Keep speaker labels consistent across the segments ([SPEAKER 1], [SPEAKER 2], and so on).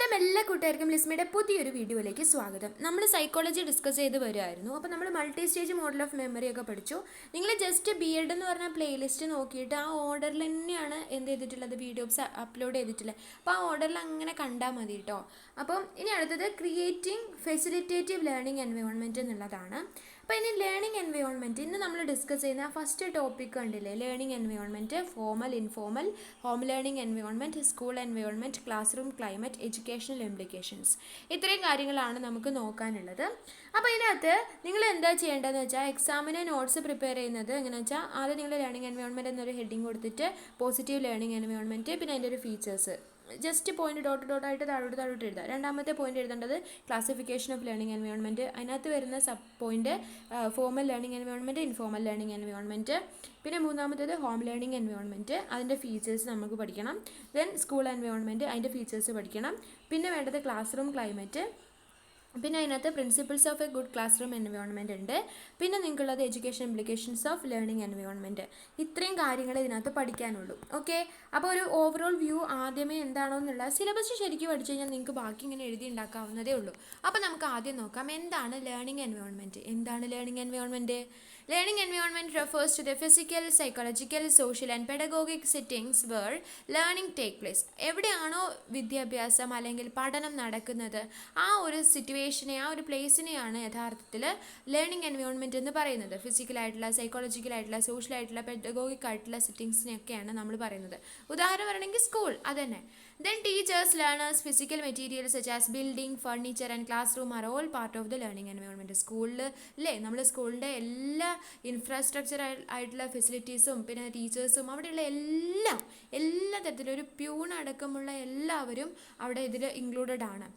[SPEAKER 1] നമസ്കാരം എല്ലാ കൂട്ടുകാർക്കും ലിസ്മയുടെ പുതിയൊരു വീഡിയോയിലേക്ക് സ്വാഗതം. നമ്മൾ സൈക്കോളജി ഡിസ്കസ് ചെയ്ത് വരുമായിരുന്നു. അപ്പോൾ നമ്മൾ multi stage model of memory ഒക്കെ പഠിച്ചു. നിങ്ങൾ ജസ്റ്റ് B.Ed എന്ന് പറഞ്ഞ പ്ലേലിസ്റ്റ് നോക്കിയിട്ട് ആ ഓർഡറിൽ തന്നെയാണ് എന്ത് ചെയ്തിട്ടുള്ളത്, വീഡിയോസ് അപ്ലോഡ് ചെയ്തിട്ടുള്ളത്. അപ്പോൾ ആ ഓർഡറിൽ അങ്ങനെ കണ്ടാൽ മതി കേട്ടോ. അപ്പം ഇനി അടുത്തത് ക്രിയേറ്റിംഗ് ഫെസിലിറ്റേറ്റീവ് ലേണിംഗ് എൻവയോൺമെൻറ്റ് എന്നുള്ളതാണ്. അപ്പോൾ ഇനി ലേണിംഗ് എൻവയോൺമെൻറ്റ് ഇന്ന് നമ്മൾ ഡിസ്കസ് ചെയ്യുന്ന ഫസ്റ്റ് ടോപ്പിക് കണ്ടില്ലേ, learning environment, formal, informal, home learning environment, school environment, class room climate, educational implications. ഇത്രയും കാര്യങ്ങളാണ് നമുക്ക് നോക്കാനുള്ളത്. അപ്പോൾ ഇതിനകത്ത് നിങ്ങൾ എന്താ ചെയ്യേണ്ടതെന്ന് വെച്ചാൽ എക്സാമിന് നോട്ട്സ് പ്രിപ്പയർ ചെയ്യുന്നത് എങ്ങനെയാണെന്ന് വെച്ചാൽ ആദ്യം നിങ്ങൾ ലേണിംഗ് എൻവയോൺമെൻറ്റ് എന്നൊരു ഹെഡിങ് കൊടുത്തിട്ട് പോസിറ്റീവ് ലേണിംഗ് എൻവയോൺമെൻറ്റ്, പിന്നെ അതിൻ്റെ ഒരു ഫീച്ചേഴ്സ് ജസ്റ്റ് പോയിന്റ് ഡോട്ടായിട്ട് താഴോട്ട് എഴുതുക. രണ്ടാമത്തെ പോയിന്റ് എഴുതേണ്ടത് ക്ലാസിഫിക്കേഷൻ ഓഫ് ലേണിംഗ് എൻവയോൺമെൻറ്റ്. അതിനകത്ത് വരുന്ന sub point formal learning environment, informal learning environment. പിന്നെ മൂന്നാമത്തേത് ഹോം ലേണിംഗ് എൻവയോൺമെൻറ്റ്, അതിൻ്റെ ഫീച്ചേഴ്സ് നമുക്ക് പഠിക്കണം. ദെൻ സ്കൂൾ എൻവയോൺമെൻറ്റ്, അതിൻ്റെ ഫീച്ചേഴ്സ് പഠിക്കണം. പിന്നെ വേണ്ടത് ക്ലാസ് റൂം ക്ലൈമറ്റ്, പിന്നെ അതിനകത്ത് principles of a good class room environment ഉണ്ട്. പിന്നെ നിങ്ങൾക്കുള്ളത് education implications of learning environment. ഇത്രയും കാര്യങ്ങൾ ഇതിനകത്ത് പഠിക്കാനുള്ളൂ. ഓക്കെ, അപ്പോൾ ഒരു ഓവറോൾ വ്യൂ ആദ്യമേ എന്താണോ എന്നുള്ള സിലബസ് ശരിക്കും പഠിച്ചു കഴിഞ്ഞാൽ നിങ്ങൾക്ക് ബാക്കി ഇങ്ങനെ എഴുതി ഉണ്ടാക്കാവുന്നതേ ഉള്ളൂ. അപ്പോൾ നമുക്ക് ആദ്യം നോക്കാം എന്താണ് ലേണിംഗ് എൻവയോൺമെൻറ്റ്. എന്താണ് learning environment? Learning environment refers to the physical, psychological, social and pedagogic settings where learning take place. എവിടെയാണോ വിദ്യാഭ്യാസം അല്ലെങ്കിൽ പഠനം നടക്കുന്നത് ആ ഒരു സിറ്റുവേഷനെ, ആ ഒരു പ്ലേസിനെയാണ് യഥാർത്ഥത്തിൽ ലേണിംഗ് എൻവയോൺമെൻറ്റ് എന്ന് പറയുന്നത്. ഫിസിക്കലായിട്ടുള്ള, സൈക്കോളജിക്കലായിട്ടുള്ള, സോഷ്യലായിട്ടുള്ള, പെഡഗോഗിക് ആയിട്ടുള്ള സെറ്റിങ്സിനെയൊക്കെയാണ് നമ്മൾ പറയുന്നത്. ഉദാഹരണം പറയണമെങ്കിൽ സ്കൂൾ, അതന്നെ. Then teachers, learners, physical materials such as building, furniture and classroom are all part of the learning environment. സ്കൂളിൽ അല്ലേ, നമ്മൾ സ്കൂളിൻ്റെ എല്ലാ ഇൻഫ്രാസ്ട്രക്ചർ ആയിട്ടുള്ള ഫെസിലിറ്റീസും പിന്നെ ടീച്ചേഴ്സും അവിടെയുള്ള എല്ലാ തരത്തിലും ഒരു പ്യൂൺ അടക്കമുള്ള എല്ലാവരും അവിടെ ഇതിൽ ഇൻക്ലൂഡഡ് ആണ്.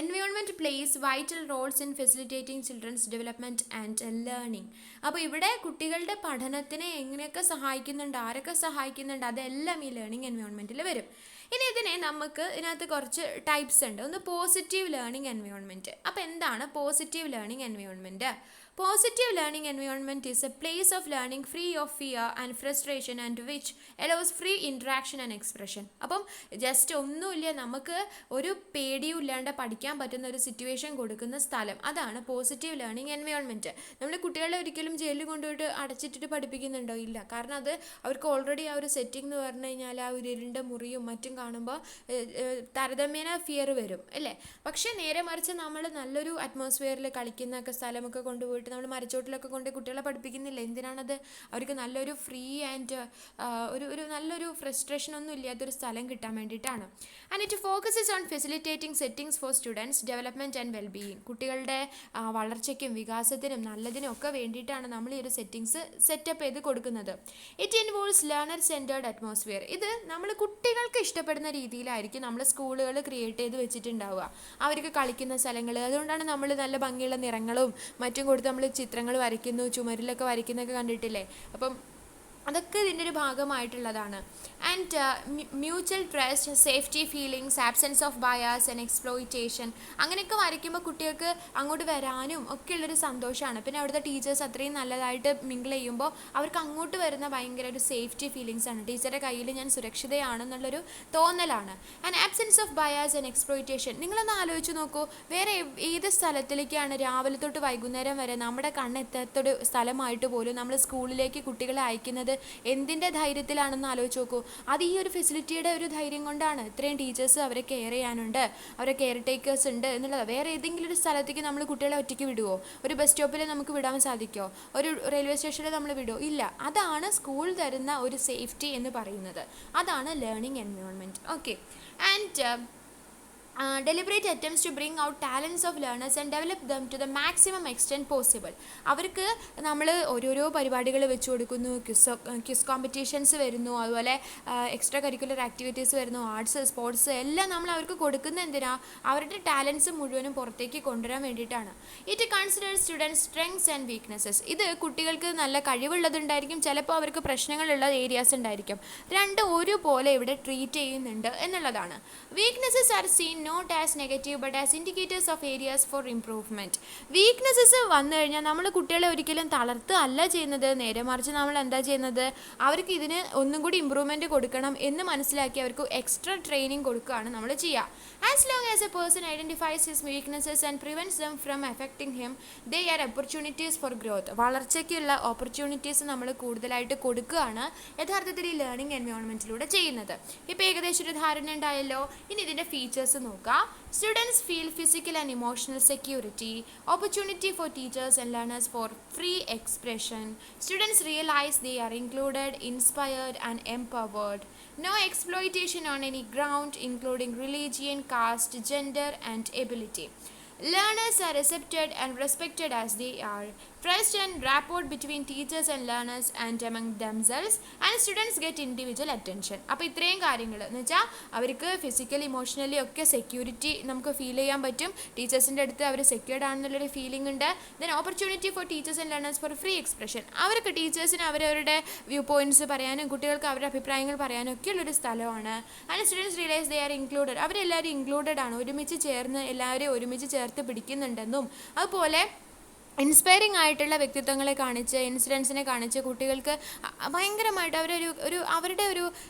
[SPEAKER 1] Environment plays vital roles in facilitating children's development and learning. അപ്പോൾ ഇവിടെ കുട്ടികളുടെ പഠനത്തിനെ എങ്ങനെയൊക്കെ സഹായിക്കുന്നുണ്ട്, ആരൊക്കെ സഹായിക്കുന്നുണ്ട്, അതെല്ലാം ഈ ലേണിംഗ് എൻവയോൺമെൻറ്റിൽ വരും. ഇനി ഇതിനകത്ത് കുറച്ച് ടൈപ്സ് ഉണ്ട്. ഒന്ന് പോസിറ്റീവ് ലേണിംഗ് എൻവയോൺമെൻറ്റ്. അപ്പോൾ എന്താണ് positive learning environment? Positive learning environment is a place of learning free of fear and frustration and which allows free interaction and expression. അപ്പം ജസ്റ്റ് ഒന്നുമില്ല, നമുക്ക് ഒരു പേടിയും ഇല്ലാണ്ട് പഠിക്കാൻ പറ്റുന്ന ഒരു സിറ്റുവേഷൻ കൊടുക്കുന്ന സ്ഥലം, അതാണ് പോസിറ്റീവ് ലേണിംഗ് എൻവയോൺമെൻറ്റ്. നമ്മൾ കുട്ടികളെ ഒരിക്കലും ജയിലിൽ കൊണ്ടുപോയിട്ട് അടച്ചിട്ടിട്ട് പഠിപ്പിക്കുന്നുണ്ടോ? ഇല്ല. കാരണം അത് അവർക്ക് ഓൾറെഡി ആ ഒരു സെറ്റിംഗ് എന്ന് പറഞ്ഞു കഴിഞ്ഞാൽ ആ ഒരു ഇരുണ്ട മുറിയും മറ്റും കാണുമ്പോൾ താരതമ്യേന ഫിയർ വരും അല്ലേ. പക്ഷേ നേരെ മറിച്ച് നമ്മൾ നല്ലൊരു അറ്റ്മോസ്ഫിയറിൽ കളിക്കുന്നൊക്കെ സ്ഥലമൊക്കെ കൊണ്ടുപോയിട്ട് നമ്മൾ മരച്ചോട്ടിലൊക്കെ കൊണ്ട് കുട്ടികളെ പഠിപ്പിക്കുന്നില്ല. എന്തിനാണത്? അവർക്ക് നല്ലൊരു ഫ്രീ ആൻഡ് ഒരു നല്ലൊരു ഫ്രസ്ട്രേഷൻ ഒന്നും ഇല്ലാത്തൊരു സ്ഥലം കിട്ടാൻ വേണ്ടിയിട്ടാണ്. And it focuses on facilitating settings for students development and wellbeing. കുട്ടികളുടെ വളർച്ചയ്ക്കും വികാസത്തിനും നല്ലതിനും ഒക്കെ വേണ്ടിയിട്ടാണ് നമ്മൾ ഈ ഒരു സെറ്റിംഗ്സ് സെറ്റപ്പ് ചെയ്ത് കൊടുക്കുന്നത്. It involves learner centred atmosphere. ഇത് നമ്മൾ കുട്ടികൾക്ക് ഇഷ്ടപ്പെടുന്ന രീതിയിലായിരിക്കും നമ്മൾ സ്കൂളുകൾ ക്രിയേറ്റ് ചെയ്ത് വെച്ചിട്ടുണ്ടാവുക. അവർക്ക് കളിക്കുന്ന സ്ഥലങ്ങൾ, അതുകൊണ്ടാണ് നമ്മൾ നല്ല ഭംഗിയുള്ള നിറങ്ങളും മറ്റും കൊടുത്ത് നമ്മൾ ചിത്രങ്ങൾ വരയ്ക്കുന്നു, ചുമരിലൊക്കെ വരയ്ക്കുന്നൊക്കെ കണ്ടിട്ടില്ലേ. അപ്പം അതൊക്കെ ഇതിൻ്റെ ഒരു ഭാഗമായിട്ടുള്ളതാണ്. And mutual trust, safety feelings, absence of bias and exploitation, അങ്ങനെയൊക്കെ വരയ്ക്കുമ്പോൾ കുട്ടികൾക്ക് അങ്ങോട്ട് വരാനും ഒക്കെ ഉള്ളൊരു സന്തോഷമാണ്. പിന്നെ അവിടുത്തെ ടീച്ചേഴ്സ് അത്രയും നല്ലതായിട്ട് മിങ്കിൾ ചെയ്യുമ്പോൾ അവർക്ക് അങ്ങോട്ട് വരുന്ന ഭയങ്കര ഒരു സേഫ്റ്റി ഫീലിങ്സ് ആണ്. ടീച്ചറുടെ കയ്യിൽ ഞാൻ സുരക്ഷിതയാണെന്നുള്ളൊരു തോന്നലാണ്. And absence of bias and exploitation. നിങ്ങളൊന്ന് ആലോചിച്ച് നോക്കൂ, വേറെ ഏത് സ്ഥലത്തിലേക്കാണ് രാവിലെ തൊട്ട് വൈകുന്നേരം വരെ നമ്മുടെ കണ്ണെത്താത്തൊരു സ്ഥലമായിട്ട് പോലും നമ്മൾ സ്കൂളിലേക്ക് കുട്ടികളെ അയക്കുന്നത് എന്തിൻ്റെ ധൈര്യത്തിലാണെന്ന് ആലോചിച്ച് നോക്കൂ. അത് ഈ ഒരു ഫെസിലിറ്റിയുടെ ഒരു ധൈര്യം കൊണ്ടാണ്. ഇത്രയും ടീച്ചേഴ്സ് അവരെ കെയർ ചെയ്യാനുണ്ട്, അവരെ കെയർ ടേക്കേഴ്സ് ഉണ്ട് എന്നുള്ളത്. വേറെ ഏതെങ്കിലും ഒരു സ്ഥലത്തേക്ക് നമ്മൾ കുട്ടികളെ ഒറ്റയ്ക്ക് വിടുമോ? ഒരു ബസ് സ്റ്റോപ്പിൽ നമുക്ക് വിടാൻ സാധിക്കുമോ? ഒരു റെയിൽവേ സ്റ്റേഷനിൽ നമ്മൾ വിടുമോ? ഇല്ല. അതാണ് സ്കൂൾ തരുന്ന ഒരു സേഫ്റ്റി എന്ന് പറയുന്നത്. അതാണ് learning environment. Okay. And deliberate attempts to bring out talents of learners and develop them to the maximum extent possible. അവർക്ക് നമ്മൾ ഓരോരോ പരിപാടികൾ വെച്ച് കൊടുക്കുന്നു, ക്വിസ് കോമ്പറ്റീഷൻസ് വരുന്നു, അതുപോലെ എക്സ്ട്രാ കരിക്കുലർ ആക്ടിവിറ്റീസ് വരുന്നു, ആർട്സ്, സ്പോർട്സ് എല്ലാം നമ്മൾ അവർക്ക് കൊടുക്കുന്ന എന്തിനാ? അവരുടെ ടാലൻസ് മുഴുവനും പുറത്തേക്ക് കൊണ്ടുവരാൻ വേണ്ടിയിട്ടാണ്. It considers students strengths and weaknesses. ഇത് കുട്ടികൾക്ക് നല്ല കഴിവുള്ളതുണ്ടായിരിക്കും, ചിലപ്പോൾ അവർക്ക് പ്രശ്നങ്ങളുള്ള ഏരിയാസ് ഉണ്ടായിരിക്കും. രണ്ടും ഒരുപോലെ ഇവിടെ ട്രീറ്റ് ചെയ്യുന്നുണ്ട് എന്നുള്ളതാണ്. Weaknesses are seen not as negative but as indicators of areas for improvement. Weaknesses വന്നു കഴിഞ്ഞാൽ നമ്മൾ കുട്ടികളെ ഒരിക്കലും തളർത്തുക അല്ല ചെയ്യുന്നത്, നേരെ മറിച്ച് നമ്മൾ എന്താ ചെയ്യുന്നത്, അവർക്ക് ഇതിന് ഒന്നും കൂടി ഇമ്പ്രൂവ്മെൻറ്റ് കൊടുക്കണം എന്ന് മനസ്സിലാക്കി അവർക്ക് എക്സ്ട്രാ ട്രെയിനിങ് കൊടുക്കുകയാണ് നമ്മൾ ചെയ്യുക. As long as a person identifies his weaknesses and prevents them from affecting him, they are opportunities for growth. വളർച്ചയ്ക്കുള്ള ഓപ്പർച്യൂണിറ്റീസ് നമ്മൾ കൂടുതലായിട്ട് കൊടുക്കുകയാണ് യഥാർത്ഥത്തിൽ ഈ ലേണിംഗ് എൻവയോൺമെൻറ്റിലൂടെ ചെയ്യുന്നത്. ഇപ്പോൾ ഏകദേശം ഒരു ധാരണ ഉണ്ടായല്ലോ. ഇനി ഇതിൻ്റെ ഫീച്ചേഴ്സ് നോക്കാം. Students feel physical and emotional security, opportunity for teachers and learners four free expression, students realise they are included, inspired and empowered, no exploitation on any ground including religion, caste, gender and ability. Learners are accepted and respected as they are. Trust and rapport between teachers and learners and among themselves, and students get individual attention. അപ്പോൾ ഇത്രയും കാര്യങ്ങൾ എന്ന് വെച്ചാൽ അവർക്ക് physically emotionally ഒക്കെ security നമുക്ക് feel ചെയ്യാൻ പറ്റും. ടീച്ചേഴ്സിൻ്റെ അടുത്ത് അവർ സെക്യൂർഡ് ആണെന്നുള്ളൊരു ഫീലിംഗ് ഉണ്ട്. Then opportunity for teachers and learners four free expression. അവർക്ക് ടീച്ചേഴ്സിന് അവരവരുടെ വ്യൂ പോയിൻറ്റ്സ് പറയാനും കുട്ടികൾക്ക് അവരുടെ അഭിപ്രായങ്ങൾ പറയാനും ഒക്കെ ഉള്ളൊരു സ്ഥലമാണ്. And students realise they are included. അവരെല്ലാവരും ഇൻക്ലൂഡഡ് ആണ്, ഒരുമിച്ച് ചേർന്ന് എല്ലാവരെയും ഒരുമിച്ച് ചേർത്ത് പിടിക്കുന്നുണ്ടെന്നും അതുപോലെ ഇൻസ്പയറിംഗ് ആയിട്ടുള്ള വ്യക്തിത്വങ്ങളെ കാണിച്ച് ഇൻസിഡൻസിനെ കാണിച്ച് കുട്ടികൾക്ക് ഭയങ്കരമായിട്ട് അവരുടെ ഒരു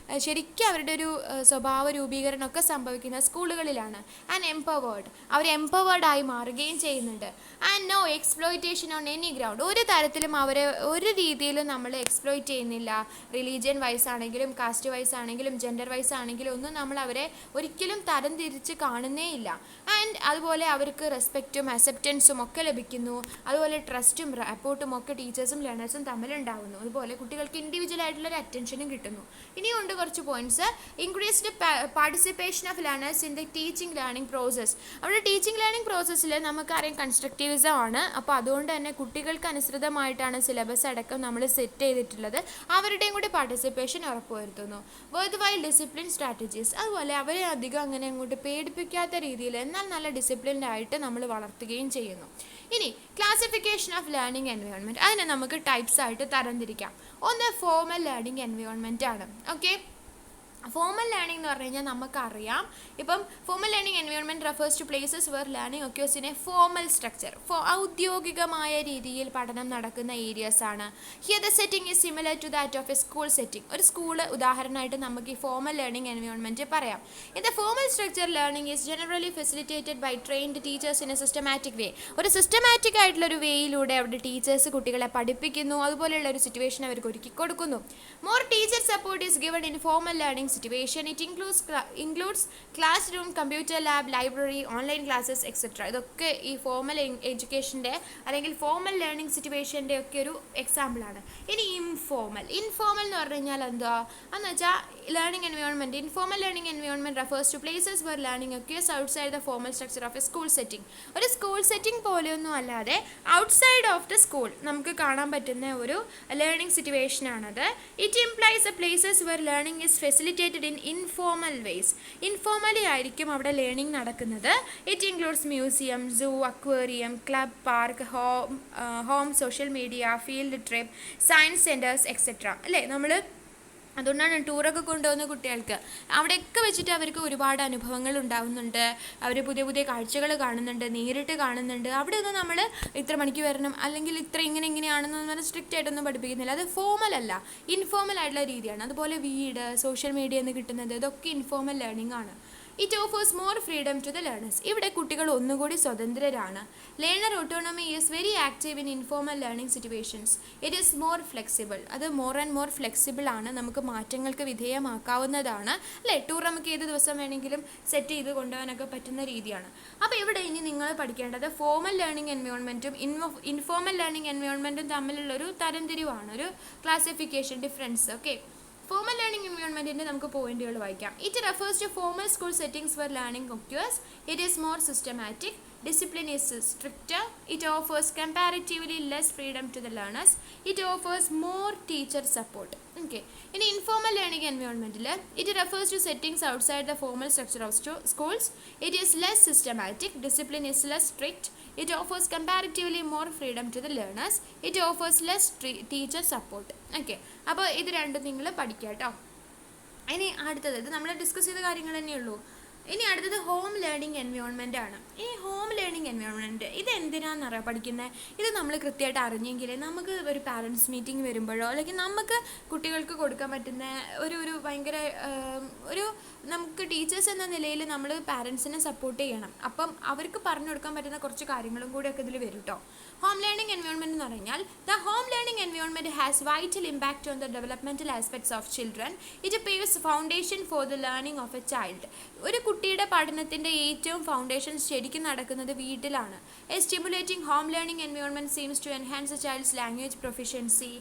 [SPEAKER 1] ശരിക്കും അവരുടെ ഒരു സ്വഭാവ രൂപീകരണമൊക്കെ സംഭവിക്കുന്ന സ്കൂളുകളിലാണ്. ആൻഡ് എംപവേർഡ്, അവർ എംപവേർഡായി മാറുകയും ചെയ്യുന്നുണ്ട്. And no exploitation on any ground. ഒരു തരത്തിലും അവരെ ഒരു രീതിയിലും നമ്മൾ എക്സ്പ്ലോയിറ്റ് ചെയ്യുന്നില്ല. റിലീജിയൻ വൈസ് ആണെങ്കിലും കാസ്റ്റ് വൈസ് ആണെങ്കിലും ജെൻഡർ വൈസ് ആണെങ്കിലും ഒന്നും നമ്മൾ അവരെ ഒരിക്കലും തരം തിരിച്ച് കാണുന്നേ ഇല്ല. ആൻഡ് അതുപോലെ അവർക്ക് റെസ്പെക്റ്റും അക്സെപ്റ്റൻസും ഒക്കെ ലഭിക്കുന്നു. അതുപോലെ ട്രസ്റ്റും റാപ്പോർട്ടും ഒക്കെ ടീച്ചേഴ്സും ലേണേഴ്സും തമ്മിലുണ്ടാകുന്നു. അതുപോലെ കുട്ടികൾക്ക് ഇൻഡിവിജ്വൽ ആയിട്ടുള്ളൊരു അറ്റൻഷനും കിട്ടുന്നു. ഇനിയുണ്ട് കുറച്ച് points. Increased participation of learners in the teaching learning process. അവിടെ ടീച്ചിങ് ലേണിംഗ് പ്രോസസ്സിൽ നമുക്കറിയാം കൺസ്ട്രക്റ്റിവിസം ആണ്. അപ്പോൾ അതുകൊണ്ട് തന്നെ കുട്ടികൾക്ക് അനുസൃതമായിട്ടാണ് സിലബസ് അടക്കം നമ്മൾ സെറ്റ് ചെയ്തിട്ടുള്ളത്. അവരുടെയും കൂടി പാർട്ടിസിപ്പേഷൻ ഉറപ്പുവരുത്തുന്നു. Worth while discipline strategies. അതുപോലെ അവരെ അധികം അങ്ങനെ അങ്ങോട്ട് പേടിപ്പിക്കാത്ത രീതിയിൽ എന്നാൽ നല്ല ഡിസിപ്ലിൻഡ് ആയിട്ട് നമ്മൾ വളർത്തുകയും ചെയ്യുന്നു. ഇനി ക്ലാസിഫിക്കേഷൻ ഓഫ് ലേണിംഗ് എൻവയോൺമെൻറ്റ്. അതിനെ നമുക്ക് ടൈപ്സ് ആയിട്ട് തരംതിരിക്കാം. ഒന്ന് ഫോർമൽ ലേണിംഗ് എൻവയോൺമെൻറ്റ് ആണ്. ഓക്കെ, ഫോർമൽ ലേണിംഗ് എന്ന് പറഞ്ഞു കഴിഞ്ഞാൽ നമുക്കറിയാം, ഇപ്പം formal learning environment refers to places where learning occurs in a formal structure. ഔദ്യോഗികമായ രീതിയിൽ പഠനം നടക്കുന്ന ഏരിയസ് ആണ്. Here the setting is similar to that of a school setting. ഒരു സ്കൂൾ ഉദാഹരണമായിട്ട് നമുക്ക് ഈ ഫോർമൽ ലേണിംഗ് എൻവയോൺമെൻറ്റ് പറയാം. In the formal structure learning is generally facilitated by trained teachers in a systematic വേ. ഒരു സിസ്റ്റമാറ്റിക് ആയിട്ടുള്ളൊരു വേയിലൂടെ അവിടെ teachers കുട്ടികളെ പഠിപ്പിക്കുന്നു. അതുപോലെയുള്ള ഒരു സിറ്റുവേഷൻ അവർക്ക് ഒരുക്കി കൊടുക്കുന്നു. More teacher support is given in formal learning situation. It includes classroom, computer lab, library, online classes etc. ഇതൊക്കെ ഈ ഫോർമൽ എഡ്യൂക്കേഷൻ്റെ അല്ലെങ്കിൽ ഫോർമൽ ലേണിംഗ് സിറ്റുവേഷൻ്റെ ഒക്കെ ഒരു എക്സാമ്പിളാണ്. ഇനി ഇൻഫോർമൽ എന്ന് പറഞ്ഞു കഴിഞ്ഞാൽ എന്താ എന്ന് വെച്ചാൽ learning environment. Informal learning environment refers to places where learning occurs outside the formal structure of a school setting. ഒരു സ്കൂൾ സെറ്റിംഗ് പോലെയൊന്നും അല്ലാതെ ഔട്ട്സൈഡ് ഓഫ് ദ സ്കൂൾ നമുക്ക് കാണാൻ പറ്റുന്ന ഒരു ലേണിംഗ് സിറ്റുവേഷനാണത്. It implies a places where learning is facilitated in informal ways. Informally ആയിരിക്കും അവിടെ ലേണിംഗ് നടക്കുന്നത്. It includes museum, zoo, aquarium, club, park, home, social media, field trip, science centres etcetera. അല്ലേ, നമ്മൾ അതുകൊണ്ടാണ് ടൂറൊക്കെ കൊണ്ടുപോകുന്ന കുട്ടികൾക്ക് അവിടെയൊക്കെ വെച്ചിട്ട് അവർക്ക് ഒരുപാട് അനുഭവങ്ങൾ ഉണ്ടാകുന്നുണ്ട്. അവർ പുതിയ പുതിയ കാഴ്ചകൾ കാണുന്നുണ്ട്, നേരിട്ട് കാണുന്നുണ്ട്. അവിടെ ഒന്നും നമ്മൾ ഇത്ര മണിക്ക് വരണം അല്ലെങ്കിൽ ഇത്ര ഇങ്ങനെയാണെന്ന് പറഞ്ഞാൽ സ്ട്രിക്റ്റ് ആയിട്ടൊന്നും പഠിപ്പിക്കുന്നില്ല. അത് ഫോർമൽ അല്ല, ഇൻഫോർമൽ ആയിട്ടുള്ള രീതിയാണ്. അതുപോലെ വീട്, സോഷ്യൽ മീഡിയ എന്ന് കിട്ടുന്നത് ഇതൊക്കെ ഇൻഫോർമൽ ലേണിംഗ് ആണ്. It offers more freedom to the learners. ഇവിടെ കുട്ടികൾ ഒന്നുകൂടി സ്വതന്ത്രരാണ്. Learner autonomy is very active in informal learning situations. It is more flexible. അത് മോർ ആൻഡ് മോർ ഫ്ലെക്സിബിൾ ആണ്, നമുക്ക് മാറ്റങ്ങൾക്ക് വിധേയമാക്കാവുന്നതാണ്. അല്ലേ, ടൂർ നമുക്ക് ഏത് ദിവസം വേണമെങ്കിലും സെറ്റ് ചെയ്ത് കൊണ്ടുപോകാനൊക്കെ പറ്റുന്ന രീതിയാണ്. അപ്പോൾ ഇവിടെ ഇനി നിങ്ങൾ പഠിക്കേണ്ടത് ഫോർമൽ ലേണിംഗ് എൻവയോൺമെൻറ്റും ഇൻഫോർമൽ ലേണിംഗ് എൻവയോൺമെൻറ്റും തമ്മിലുള്ളൊരു തരംതിരിവാണ്, ഒരു classification difference. Okay, formal learning എൻവയോൺമെൻറ്റിൻ്റെ നമുക്ക് പോയിന്റുകൾ വായിക്കാം. It refers to formal school settings where learning occurs. It is more systematic. Discipline is stricter. It offers comparatively less freedom to the learners. It offers more teacher support. Okay. In informal learning environment, it refers to settings outside the formal structure of schools. It is less systematic. Discipline is less strict. It offers comparatively more freedom to the learners. It offers less teacher support. Okay. അപ്പോൾ ഇത് രണ്ടും നിങ്ങൾ പഠിക്കുക കേട്ടോ. ഇനി അടുത്തത് ഇത് നമ്മൾ ഡിസ്കസ് ചെയ്ത കാര്യങ്ങൾ തന്നെയുള്ളൂ. ഇനി അടുത്തത് ഹോം ലേണിംഗ് എൻവയോൺമെൻ്റ് ആണ്. ഈ ഹോം ലേണിംഗ് എൻവയോൺമെൻറ്റ് ഇത് എന്തിനാണെന്നറിയാം പഠിക്കുന്നത്. ഇത് നമ്മൾ കൃത്യമായിട്ട് അറിഞ്ഞെങ്കിൽ നമുക്ക് ഒരു പാരൻസ് മീറ്റിംഗ് വരുമ്പോഴോ അല്ലെങ്കിൽ നമുക്ക് കുട്ടികൾക്ക് കൊടുക്കാൻ പറ്റുന്ന ഒരു ഭയങ്കര ഒരു നമുക്ക് ടീച്ചേഴ്സ് എന്ന നിലയിൽ നമ്മൾ പാരൻസിനെ സപ്പോർട്ട് ചെയ്യണം. അപ്പം അവർക്ക് പറഞ്ഞു കൊടുക്കാൻ പറ്റുന്ന കുറച്ച് കാര്യങ്ങളും കൂടിയൊക്കെ ഇതിൽ വരും കേട്ടോ. ഹോം ലേണിംഗ് എൻവയോൺമെൻറ്റ് എന്ന് പറഞ്ഞാൽ the home learning environment has vital impact on the developmental aspects of children. It paves foundation for the learning of a child. ഒരു കുട്ടിയുടെ പഠനത്തിൻ്റെ ഏറ്റവും ഫൗണ്ടേഷൻ ശരിക്കും നടക്കുന്നത് വീട്ടിലാണ്. A stimulating home learning environment seems to enhance a child's language proficiency,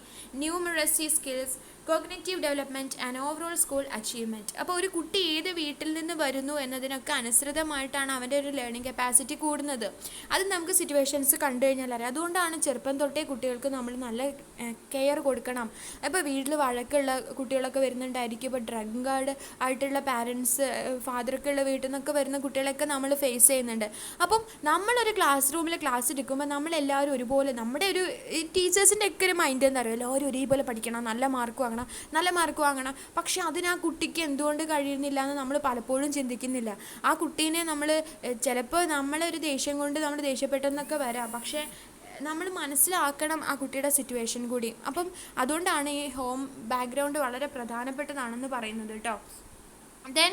[SPEAKER 1] numeracy skills, cognitive development and overall school achievement. അപ്പോൾ ഒരു കുട്ടി ഏത് വീട്ടിൽ നിന്ന് വരുന്നു എന്നതിനൊക്കെ അനുസൃതമായിട്ടാണ് അവൻ്റെ ഒരു ലേണിംഗ് കപ്പാസിറ്റി കൂടുന്നത്. അത് നമുക്ക് സിറ്റുവേഷൻസ് കണ്ടു കഴിഞ്ഞാൽ അറിയാം. അതുകൊണ്ടാണ് ചെറുപ്പം തൊട്ടേ കുട്ടികൾക്ക് നമ്മൾ നല്ല കെയർ കൊടുക്കണം. ഇപ്പോൾ വീട്ടിൽ വഴക്കുള്ള കുട്ടികളൊക്കെ വരുന്നുണ്ടായിരിക്കും. ഇപ്പോൾ ഡ്രങ്ക് ആയിട്ടുള്ള പാരൻസ്, ഫാദറൊക്കെയുള്ള വീട്ടിൽ നിന്നൊക്കെ വരുന്ന കുട്ടികളൊക്കെ നമ്മൾ ഫേസ് ചെയ്യുന്നുണ്ട്. അപ്പം നമ്മളൊരു ക്ലാസ് റൂമിൽ ക്ലാസ് എടുക്കുമ്പോൾ നമ്മളെല്ലാവരും ഒരുപോലെ, നമ്മുടെ ഒരു ടീച്ചേഴ്സിൻ്റെ ഒക്കെ ഒരു മൈൻഡ് എന്താ പറയുക, എല്ലാവരും ഒരേപോലെ പഠിക്കണം, നല്ല മാർക്ക് വാങ്ങണം. പക്ഷെ അതിന് ആ കുട്ടിക്ക് എന്തുകൊണ്ട് കഴിയുന്നില്ല എന്ന് നമ്മൾ പലപ്പോഴും ചിന്തിക്കുന്നില്ല. ആ കുട്ടീനെ നമ്മൾ ചിലപ്പോൾ നമ്മളൊരു ദേഷ്യം കൊണ്ട് നമ്മൾ ദേഷ്യപ്പെട്ടെന്നൊക്കെ വരാം. പക്ഷേ നമ്മൾ മനസ്സിലാക്കണം ആ കുട്ടിയുടെ സിറ്റുവേഷൻ കൂടി. അപ്പം അതുകൊണ്ടാണ് ഈ ഹോം ബാക്ക്ഗ്രൗണ്ട് വളരെ പ്രധാനപ്പെട്ടതാണെന്ന് പറയുന്നത് കേട്ടോ. Then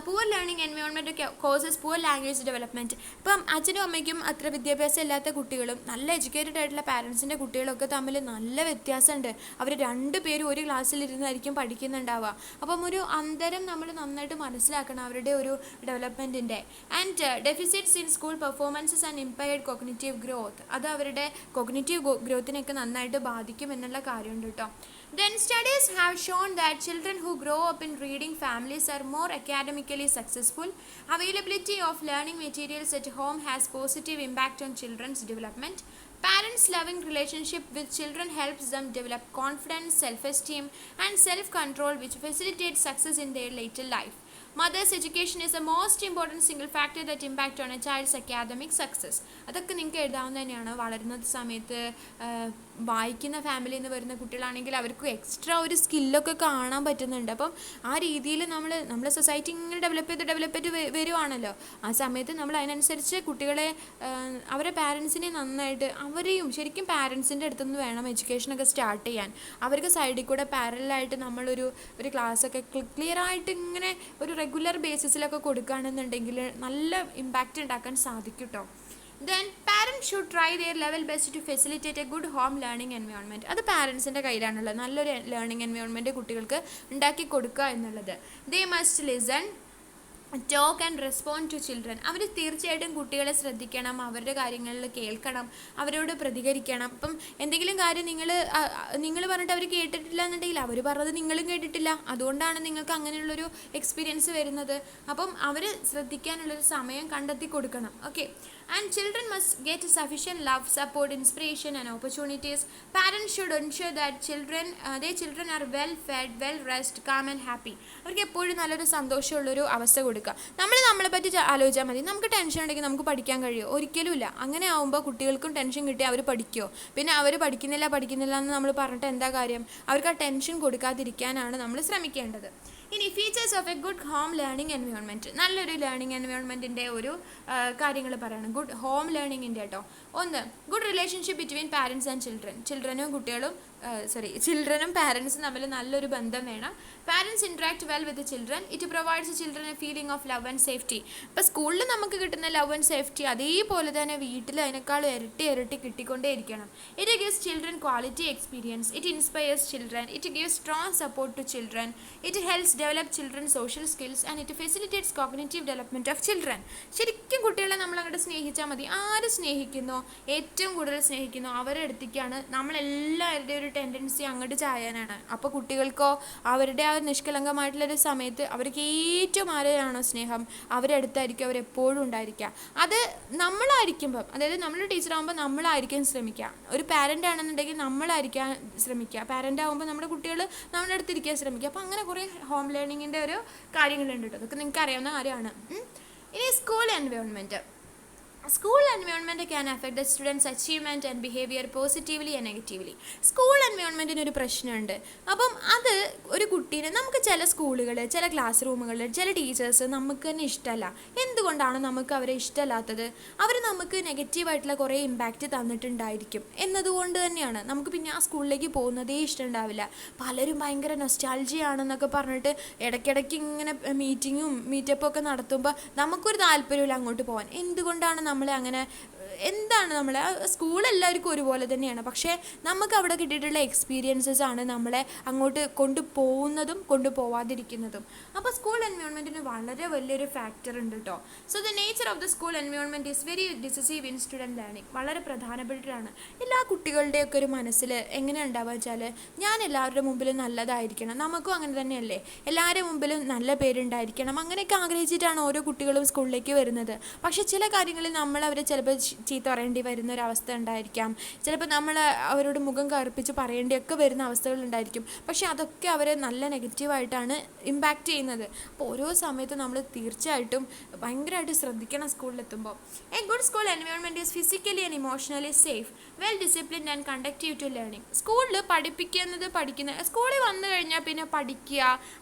[SPEAKER 1] poor learning environment causes poor language development. ഇപ്പം അച്ഛനും അമ്മയ്ക്കും അത്ര വിദ്യാഭ്യാസം ഇല്ലാത്ത കുട്ടികളും നല്ല എഡ്യൂക്കേറ്റഡ് ആയിട്ടുള്ള പാരൻസിൻ്റെ കുട്ടികളൊക്കെ തമ്മിൽ നല്ല വ്യത്യാസമുണ്ട്. അവർ രണ്ടുപേരും ഒരു ക്ലാസ്സിലിരുന്നായിരിക്കും പഠിക്കുന്നുണ്ടാവുക. അപ്പം ഒരു അന്തരം നമ്മൾ നന്നായിട്ട് മനസ്സിലാക്കണം അവരുടെ ഒരു ഡെവലപ്മെൻറ്റിൻ്റെ. And deficits in school performances and impaired cognitive growth. അത് അവരുടെ കോഗ്നിറ്റീവ് ഗ്രോത്തിനെയൊക്കെ നന്നായിട്ട് ബാധിക്കും എന്നുള്ള കാര്യമുണ്ട് കേട്ടോ. Then studies have shown that children who grow up in reading families are more academically successful. Availability of learning materials at home has positive impact on children's development. Parents' loving relationship with children helps them develop confidence, self-esteem, and self-control, which facilitates success in their later life. Mother's education is the most important single factor that impact on a child's academic success. അതൊക്കെ നിങ്ങൾക്ക് എഴുതാവുന്ന തന്നെയാണ്. വളരുന്ന സമയത്ത് വായിക്കുന്ന ഫാമിലിയിൽ നിന്ന് വരുന്ന കുട്ടികളാണെങ്കിൽ അവർക്ക് എക്സ്ട്രാ ഒരു സ്കില്ലൊക്കെ കാണാൻ പറ്റുന്നുണ്ട്. അപ്പം ആ രീതിയിൽ നമ്മുടെ സൊസൈറ്റി ഇങ്ങനെ ഡെവലപ്പ് ചെയ്ത് വരുവാണല്ലോ. ആ സമയത്ത് നമ്മൾ അതിനനുസരിച്ച് കുട്ടികളെ അവരെ പാരൻസിനെ നന്നായിട്ട് അവരെയും ശരിക്കും പാരൻസിൻ്റെ അടുത്തുനിന്ന് വേണം എഡ്യൂക്കേഷനൊക്കെ സ്റ്റാർട്ട് ചെയ്യാൻ. അവർക്ക് സൈഡിൽ കൂടെ പാരലായിട്ട് നമ്മളൊരു ക്ലാസ്സൊക്കെ ക്ലിയറായിട്ട് ഇങ്ങനെ ഒരു റെഗുലർ ബേസിസിലൊക്കെ കൊടുക്കുകയാണെന്നുണ്ടെങ്കിൽ നല്ല ഇമ്പാക്റ്റ് ഉണ്ടാക്കാൻ സാധിക്കും കേട്ടോ. Then parents should try their level best to facilitate a good home learning environment. അത് പാരൻസിൻ്റെ കയ്യിലാണുള്ളത്. നല്ലൊരു ലേണിംഗ് എൻവയോൺമെൻറ്റ് കുട്ടികൾക്ക് ഉണ്ടാക്കി കൊടുക്കുക എന്നുള്ളത്. They must listen, talk and respond to children. അവർ തീർച്ചയായിട്ടും കുട്ടികളെ ശ്രദ്ധിക്കണം, അവരുടെ കാര്യങ്ങളിൽ കേൾക്കണം, അവരോട് പ്രതികരിക്കണം. ഇപ്പം എന്തെങ്കിലും കാര്യം നിങ്ങൾ പറഞ്ഞിട്ട് അവർ കേട്ടിട്ടില്ല എന്നുണ്ടെങ്കിൽ അവർ പറഞ്ഞത് നിങ്ങളും കേട്ടിട്ടില്ല. അതുകൊണ്ടാണ് നിങ്ങൾക്ക് അങ്ങനെയുള്ളൊരു എക്സ്പീരിയൻസ് വരുന്നത്. അപ്പം അവർ ശ്രദ്ധിക്കാനുള്ളൊരു സമയം കണ്ടെത്തി കൊടുക്കണം. Okay. And children must get sufficient love, support, inspiration and opportunities. Parents should ensure that their children are well fed, well rested, calm and happy. അവർക്ക് എപ്പോഴും നല്ലൊരു സന്തോഷമുള്ളൊരു അവസ്ഥ കൊടുക്കുക. നമ്മളെ പറ്റി ആലോചിച്ചാൽ മതി. നമുക്ക് ടെൻഷൻ ഉണ്ടെങ്കിൽ നമുക്ക് പഠിക്കാൻ കഴിയുമോ? ഒരിക്കലുമില്ല. അങ്ങനെ ആകുമ്പോൾ കുട്ടികൾക്കും ടെൻഷൻ കിട്ടി അവർ പഠിക്കുമോ? പിന്നെ അവർ പഠിക്കുന്നില്ല എന്ന് നമ്മൾ പറഞ്ഞിട്ട് എന്താ കാര്യം? അവർക്ക് ആ ടെൻഷൻ കൊടുക്കാതിരിക്കാനാണ് നമ്മൾ ശ്രമിക്കേണ്ടത്. ഇനി features of a good home learning environment. നല്ലൊരു ലേണിംഗ് എൻവയോൺമെൻറ്റിൻ്റെ ഒരു കാര്യങ്ങൾ പറയണം ഗുഡ് ഹോം ലേണിങ്ങിൻ്റെ കേട്ടോ. ഒന്ന്, good relationship between parents and children. ചിൽഡ്രനും പാരൻസും തമ്മിൽ നല്ലൊരു ബന്ധം വേണം. Parents interact well with children. It provides children a feeling of love and safety. ഇപ്പോൾ സ്കൂളിൽ നമുക്ക് കിട്ടുന്ന ലവ് ആൻഡ് സേഫ്റ്റി അതേപോലെ തന്നെ വീട്ടിൽ അതിനേക്കാൾ ഇരട്ടി കിട്ടിക്കൊണ്ടേയിരിക്കണം. It gives children quality experience. It inspires children. It gives strong support to children. It helps develop children's social skills and it facilitates cognitive development of children. ശരിക്കും കുട്ടികളെ നമ്മൾ അങ്ങോട്ട് സ്നേഹിച്ചാൽ മതി. ആര് സ്നേഹിക്കുന്നോ, ഏറ്റവും കൂടുതൽ സ്നേഹിക്കുന്നോ അവരുടെ അടുത്തേക്കാണ് നമ്മളെല്ലാവരുടെയും ഒരു ടെൻഡൻസി അങ്ങോട്ട് ചായാനാണ്. അപ്പോൾ കുട്ടികൾക്കോ അവരുടെ ആ നിഷ്കളങ്കമായിട്ടുള്ളൊരു സമയത്ത് അവർക്ക് ഏറ്റവും ആരെയാണോ സ്നേഹം അവരുടെ അടുത്തായിരിക്കും അവരെപ്പോഴും ഉണ്ടായിരിക്കുക. അത് നമ്മളായിരിക്കുമ്പം, അതായത് നമ്മൾ ടീച്ചറാകുമ്പോൾ നമ്മളായിരിക്കും ശ്രമിക്കുക. ഒരു പാരൻ്റ് ആണെന്നുണ്ടെങ്കിൽ നമ്മളായിരിക്കാൻ ശ്രമിക്കുക. പാരൻ്റ് ആകുമ്പോൾ നമ്മുടെ കുട്ടികൾ നമ്മുടെ അടുത്തിരിക്കാൻ ശ്രമിക്കുക. അപ്പോൾ അങ്ങനെ കുറേ ഹോം ലേണിങ്ങിൻ്റെ ഒരു കാര്യങ്ങളുണ്ട് കേട്ടോ. അതൊക്കെ നിങ്ങൾക്ക് അറിയാവുന്ന കാര്യമാണ്. ഇനി school environment. School environment can affect the students achievement and behaviour positively and negatively. School എൻവയോൺമെൻറ്റിന് ഒരു പ്രശ്നമുണ്ട്. അപ്പം അത് ഒരു കുട്ടീനെ, നമുക്ക് ചില സ്കൂളുകൾ, ചില ക്ലാസ് റൂമുകൾ, ചില ടീച്ചേഴ്സ് നമുക്ക് തന്നെ ഇഷ്ടമല്ല. എന്തുകൊണ്ടാണ് നമുക്ക് അവരെ ഇഷ്ടമല്ലാത്തത്? അവർ നമുക്ക് നെഗറ്റീവായിട്ടുള്ള കുറേ ഇമ്പാക്റ്റ് തന്നിട്ടുണ്ടായിരിക്കും എന്നതുകൊണ്ട് തന്നെയാണ് നമുക്ക് പിന്നെ ആ സ്കൂളിലേക്ക് പോകുന്നതേ ഇഷ്ടമുണ്ടാവില്ല. പലരും ഭയങ്കര നൊസ്റ്റാൾജിയാണെന്നൊക്കെ പറഞ്ഞിട്ട് ഇടയ്ക്കിടയ്ക്ക് ഇങ്ങനെ മീറ്റപ്പൊക്കെ നടത്തുമ്പോൾ നമുക്കൊരു താല്പര്യമില്ല അങ്ങോട്ട് പോകാൻ. എന്തുകൊണ്ടാണ് നമ്മളെ അങ്ങനെ, എന്താണ് നമ്മൾ, സ്കൂളെല്ലാവർക്കും ഒരുപോലെ തന്നെയാണ്, പക്ഷേ നമുക്ക് അവിടെ കിട്ടിയിട്ടുള്ള എക്സ്പീരിയൻസസ് ആണ് നമ്മളെ അങ്ങോട്ട് കൊണ്ടുപോകുന്നതും കൊണ്ടുപോവാതിരിക്കുന്നതും. അപ്പോൾ സ്കൂൾ എൻവയോൺമെൻറ്റിന് വളരെ വലിയൊരു ഫാക്ടർ ഉണ്ട് കേട്ടോ. So the nature of the school environment is very decisive in student learning. വളരെ പ്രധാനപ്പെട്ടതാണ്. എല്ലാ കുട്ടികളുടെയൊക്കെ ഒരു മനസ്സിൽ എങ്ങനെ ഉണ്ടാവുക വെച്ചാൽ, ഞാൻ എല്ലാവരുടെ മുമ്പിലും നല്ലതായിരിക്കണം, നമുക്കും അങ്ങനെ തന്നെയല്ലേ, എല്ലാവരുടെ മുമ്പിലും നല്ല പേരുണ്ടായിരിക്കണം, അങ്ങനെയൊക്കെ ആഗ്രഹിച്ചിട്ടാണ് ഓരോ കുട്ടികളും സ്കൂളിലേക്ക് വരുന്നത്. പക്ഷേ ചില കാര്യങ്ങളിൽ നമ്മൾ അവരെ ചിലപ്പോൾ ചീത്ത പറയേണ്ടി വരുന്ന ഒരവസ്ഥ ഉണ്ടായിരിക്കാം, ചിലപ്പോൾ നമ്മൾ അവരോട് മുഖം കറുപ്പിച്ച് പറയേണ്ടിയൊക്കെ വരുന്ന അവസ്ഥകളുണ്ടായിരിക്കും. പക്ഷേ അതൊക്കെ അവരെ നല്ല നെഗറ്റീവായിട്ടാണ് ഇമ്പാക്റ്റ് ചെയ്യുന്നത്. അപ്പോൾ ഓരോ സമയത്തും നമ്മൾ തീർച്ചയായിട്ടും ഭയങ്കരമായിട്ട് ശ്രദ്ധിക്കണം സ്കൂളിലെത്തുമ്പോൾ. A good school environment is physically and emotionally safe, well disciplined and conductive to learning. സ്കൂളിൽ സ്കൂളിൽ വന്നു കഴിഞ്ഞാൽ പിന്നെ പഠിക്കുക,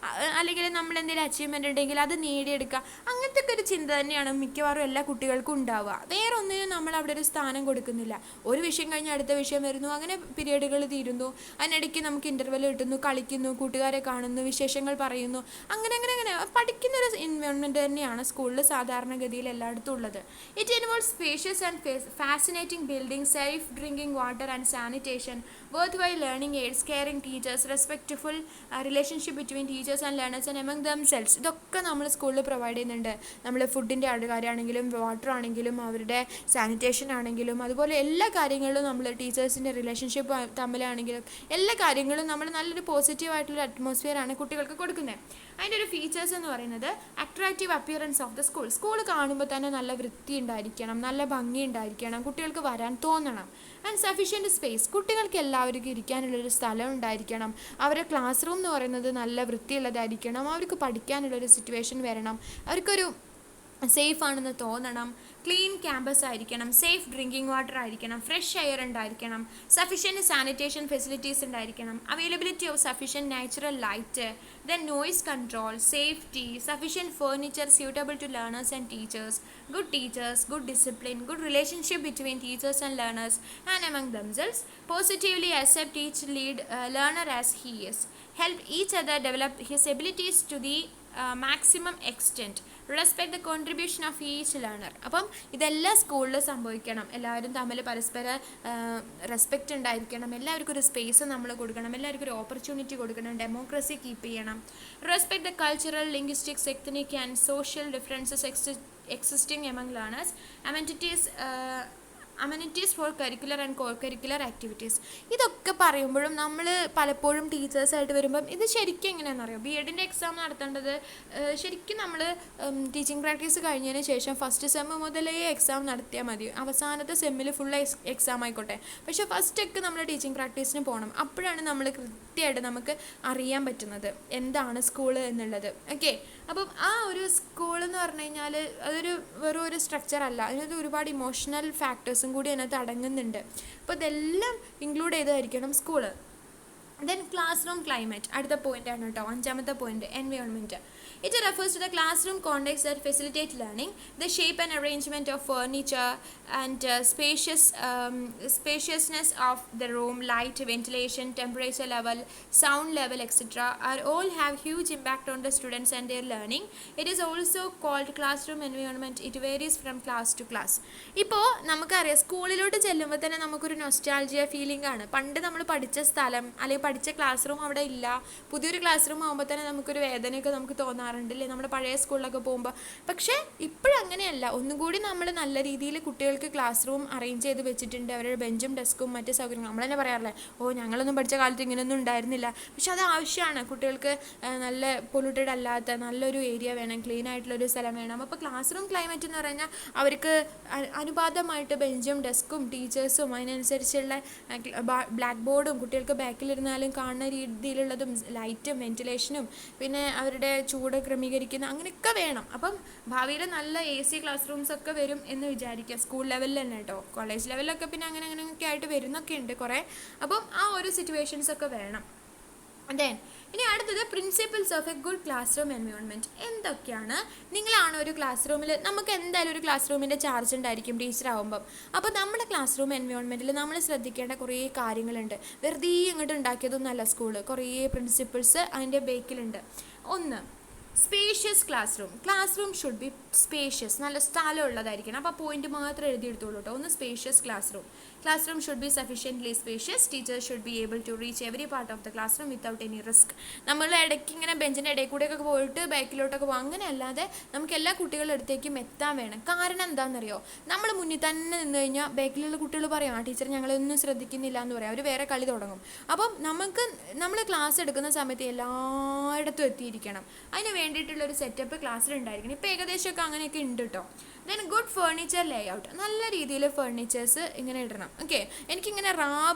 [SPEAKER 1] അല്ലെങ്കിൽ നമ്മൾ എന്തെങ്കിലും അച്ചീവ്മെൻ്റ് ഉണ്ടെങ്കിൽ അത് നേടിയെടുക്കുക, അങ്ങനത്തെ ഒക്കെ ഒരു ചിന്ത തന്നെയാണ് മിക്കവാറും എല്ലാ കുട്ടികൾക്കും ഉണ്ടാവുക. വേറെ ഒന്നിനും നമ്മൾ അവിടെ ഒരു സ്ഥാനം കൊടുക്കുന്നില്ല. ഒരു വിഷയം കഴിഞ്ഞ് അടുത്ത വിഷയം വരുന്നു, അങ്ങനെ പീരീഡുകൾ തീരുന്നു, അതിനിടയ്ക്ക് നമുക്ക് ഇൻ്റർവെൽ കിട്ടുന്നു, കളിക്കുന്നു, കൂട്ടുകാരെ കാണുന്നു, വിശേഷങ്ങൾ പറയുന്നു, അങ്ങനെ അങ്ങനെ അങ്ങനെ പഠിക്കുന്നൊരു എൻവയോൺമെൻറ്റ് തന്നെയാണ് സ്കൂളിൽ സാധാരണഗതിയിൽ എല്ലായിടത്തും ഉള്ളത്. It involves spacious and fascinating building, safe drinking water and sanitation, worthwhile learning aids, caring teachers, respectful relationship between teachers and learners and among themselves. ഇതൊക്കെ നമ്മൾ സ്കൂളിൽ പ്രൊവൈഡ് ചെയ്യുന്നുണ്ട്. നമ്മൾ ഫുഡിൻ്റെ കാര്യമാണെങ്കിലും വാട്ടർ ആണെങ്കിലും അവരുടെ സാനിറ്റേഷൻ ആണെങ്കിലും അതുപോലെ എല്ലാ കാര്യങ്ങളിലും നമ്മൾ ടീച്ചേഴ്സിൻ്റെ റിലേഷൻഷിപ്പ് തമ്മിലാണെങ്കിലും എല്ലാ കാര്യങ്ങളും നമ്മൾ നല്ലൊരു പോസിറ്റീവായിട്ടുള്ള അറ്റ്മോസ്ഫിയറാണ് കുട്ടികൾക്ക് കൊടുക്കുന്നത്. അതിൻ്റെ ഒരു ഫീച്ചേഴ്സ് എന്ന് പറയുന്നത് attractive appearance of the school. School കാണുമ്പോൾ തന്നെ നല്ല വൃത്തി ഉണ്ടായിരിക്കണം, നല്ല ഭംഗി ഉണ്ടായിരിക്കണം, കുട്ടികൾക്ക് വരാൻ തോന്നണം. ആൻഡ് സഫീഷ്യൻറ്റ് സ്പേസ്, കുട്ടികൾക്ക് എല്ലാവർക്കും ഇരിക്കാനുള്ളൊരു സ്ഥലം ഉണ്ടായിരിക്കണം. അവരുടെ ക്ലാസ് റൂം എന്ന് പറയുന്നത് നല്ല വൃത്തിയുള്ളതായിരിക്കണം, അവർക്ക് പഠിക്കാനുള്ളൊരു സിറ്റുവേഷൻ വരണം, അവർക്കൊരു സേഫ് ആണെന്ന് തോന്നണം. ക്ലീൻ ക്യാമ്പസ് ആയിരിക്കണം, സേഫ് ഡ്രിങ്കിങ് വാട്ടർ ആയിരിക്കണം, ഫ്രഷ് എയർ ഉണ്ടായിരിക്കണം, സഫീഷ്യൻറ്റ് സാനിറ്റേഷൻ ഫെസിലിറ്റീസ് ഉണ്ടായിരിക്കണം, availability of sufficient natural light, then noise control, safety, sufficient furniture suitable to learners and teachers, good discipline, good relationship between teachers and learners and among themselves, positively accept each learner as he is, help each other develop his abilities to the maximum extent, respect the contribution of each learner. അപ്പം ഇതെല്ലാം സ്കൂളിൽ സംഭവിക്കണം. എല്ലാവരും തമ്മിൽ പരസ്പര respect ഉണ്ടായിരിക്കണം, എല്ലാവർക്കും ഒരു സ്പേസ് നമ്മൾ കൊടുക്കണം, എല്ലാവർക്കും ഒരു ഓപ്പർച്യൂണിറ്റി കൊടുക്കണം, ഡെമോക്രസി കീപ്പ് ചെയ്യണം. Respect the cultural, linguistics, ethnic and social differences existing among learners, amenities for curricular and co-curricular activities. ഇതൊക്കെ പറയുമ്പോഴും നമ്മൾ പലപ്പോഴും ടീച്ചേഴ്സായിട്ട് വരുമ്പം ഇത് ശരിക്കും എങ്ങനെയാണെന്ന് അറിയാം. BEdൻ്റെ എക്സാം നടത്തേണ്ടത് ശരിക്കും നമ്മൾ ടീച്ചിങ് പ്രാക്ടീസ് കഴിഞ്ഞതിന് ശേഷം ഫസ്റ്റ് സെമ്മ് മുതലേ എക്സാം നടത്തിയാൽ മതി. അവസാനത്തെ സെമ്മിൽ ഫുൾ എക്സാം ആയിക്കോട്ടെ, പക്ഷേ ഫസ്റ്റൊക്കെ നമ്മൾ ടീച്ചിങ് പ്രാക്ടീസിന് പോകണം. അപ്പോഴാണ് നമ്മൾ കൃത്യമായിട്ട് നമുക്ക് അറിയാൻ പറ്റുന്നത് എന്താണ് സ്കൂള് എന്നുള്ളത്. ഓക്കെ, അപ്പം ആ ഒരു സ്കൂൾ എന്ന് പറഞ്ഞു കഴിഞ്ഞാൽ അതൊരു വെറും ഒരു സ്ട്രക്ചർ അല്ല, അതിനകത്ത് ഒരുപാട് ഇമോഷണൽ ഫാക്ടേഴ്സും കൂടി അതിനകത്ത് അടങ്ങുന്നുണ്ട്. അപ്പോൾ ഇതെല്ലാം ഇൻക്ലൂഡ് ചെയ്തായിരിക്കണം school. Then classroom climate അടുത്ത പോയിൻ്റാണ് കേട്ടോ, 5ാമത്തെ point, environment. It refers to the classroom contexts that facilitate learning, the shape and arrangement of furniture and spaciousness of the room, light, ventilation, temperature level, sound level, etc. are all have huge impact on the students and their learning. It is also called classroom environment. It varies from class to class. ഇപ്പോൾ നമുക്കറിയാം സ്കൂളിലോട്ട് ചെല്ലുമ്പോൾ തന്നെ നമുക്കൊരു nostalgia feeling ആണ്. പണ്ട് നമ്മൾ പഠിച്ച സ്ഥലം അല്ലെങ്കിൽ പഠിച്ച ക്ലാസ് റൂം അവിടെ ഇല്ല, പുതിയൊരു ക്ലാസ് റൂം ആകുമ്പോൾ തന്നെ നമുക്കൊരു വേദനയൊക്കെ നമുക്ക് തോന്നാറുണ്ടല്ലേ നമ്മുടെ പഴയ സ്കൂളിലൊക്കെ പോകുമ്പോൾ. പക്ഷേ ഇപ്പോഴങ്ങനെയല്ല, ഒന്നും കൂടി നമ്മൾ നല്ല രീതിയിൽ കുട്ടികൾക്ക് ക്ലാസ് റൂം അറേഞ്ച് ചെയ്ത് വെച്ചിട്ടുണ്ട്. അവരുടെ ബെഞ്ചും ഡെസ്കും മറ്റ് സൗകര്യങ്ങളും നമ്മൾ തന്നെ പറയാറില്ലേ, ഞങ്ങളൊന്നും പഠിച്ച കാലത്ത് ഇങ്ങനെയൊന്നും ഉണ്ടായിരുന്നില്ല. പക്ഷെ അത് ആവശ്യമാണ്. കുട്ടികൾക്ക് നല്ല പൊല്യൂട്ടഡ് അല്ലാത്ത നല്ലൊരു ഏരിയ വേണം, ക്ലീൻ ആയിട്ടുള്ളൊരു സ്ഥലം വേണം. അപ്പോൾ ക്ലാസ് റൂം ക്ലൈമറ്റ് എന്ന് പറഞ്ഞാൽ അവർക്ക് അനുപാതമായിട്ട് ബെഞ്ചും ഡെസ്കും ടീച്ചേഴ്സും അതിനനുസരിച്ചുള്ള ബ്ലാക്ക് ബോർഡും കുട്ടികൾക്ക് ബാക്കിലിരുന്നാലും കാണുന്ന രീതിയിലുള്ളതും ലൈറ്റും വെന്റിലേഷനും പിന്നെ അവരുടെ ചൂട് ക്രമീകരിക്കുന്ന അങ്ങനെയൊക്കെ വേണം. അപ്പം ഭാവിയിൽ നല്ല AC ക്ലാസ് റൂംസ് ഒക്കെ വരും എന്ന് വിചാരിക്കുക, സ്കൂൾ ലെവലിൽ തന്നെ കേട്ടോ. കോളേജ് ലെവലിലൊക്കെ പിന്നെ അങ്ങനെയൊക്കെ ആയിട്ട് വരുന്നൊക്കെ ഉണ്ട് കുറേ. അപ്പം ആ ഒരു സിറ്റുവേഷൻസ് ഒക്കെ വേണം. ദെൻ ഇനി അടുത്തത് principles of a good class room environment എന്തൊക്കെയാണ്? നിങ്ങളാണ് ഒരു ക്ലാസ് റൂമിൽ, നമുക്ക് എന്തായാലും ഒരു ക്ലാസ് റൂമിൻ്റെ ചാർജ് ഉണ്ടായിരിക്കും ടീച്ചറാകുമ്പം. അപ്പോൾ നമ്മുടെ ക്ലാസ് റൂം എൻവയോൺമെൻറ്റിൽ നമ്മൾ ശ്രദ്ധിക്കേണ്ട കുറേ കാര്യങ്ങളുണ്ട്. വെറുതെ ഇങ്ങോട്ട് ഉണ്ടാക്കിയതൊന്നുമല്ല സ്കൂള്, കുറേ പ്രിൻസിപ്പിൾസ് അതിൻ്റെ ബേക്കിലുണ്ട്. ഒന്ന്, spacious class room should be spacious, നല്ല സ്ഥലമുള്ളതായിരിക്കണം. അപ്പോൾ പോയിന്റ് മാത്രം എഴുതിയെടുത്തോളൂ കേട്ടോ. ഒന്ന്, spacious class room should be sufficiently spacious. Teachers should be able to reach every part of the class room without any risk. നമ്മൾ ഇടയ്ക്ക് ഇങ്ങനെ ബെഞ്ചിൻ്റെ ഇടയിൽ കൂടെയൊക്കെ പോയിട്ട് ബാക്കിലോട്ടൊക്കെ പോകും, അങ്ങനെ അല്ലാതെ നമുക്ക് എല്ലാ കുട്ടികളുടെ അടുത്തേക്കും എത്താൻ വേണം. കാരണം എന്താണെന്നറിയോ, നമ്മൾ മുന്നിൽ തന്നെ നിന്ന് കഴിഞ്ഞാൽ ബാക്കിലുള്ള കുട്ടികൾ പറയും, ആ ടീച്ചർ ഞങ്ങളൊന്നും ശ്രദ്ധിക്കുന്നില്ല എന്ന് പറയാം, അവർ വേറെ കളി തുടങ്ങും. അപ്പം നമ്മൾ ക്ലാസ് എടുക്കുന്ന സമയത്ത് എല്ലായിടത്തും എത്തിയിരിക്കണം. അതിന് വേണ്ടിയിട്ടുള്ളൊരു സെറ്റപ്പ് ക്ലാസ്സിലുണ്ടായിരിക്കണം. ഇപ്പോൾ ഏകദേശമൊക്കെ അങ്ങനെയൊക്കെ ഉണ്ട് കേട്ടോ. ദെൻ ഗുഡ് ഫേർണിച്ചർ ലേ ഔട്ട്, നല്ല രീതിയിൽ ഫേർണിച്ചേഴ്സ് ഇങ്ങനെ ഇടണം. ഓക്കെ, എനിക്കിങ്ങനെ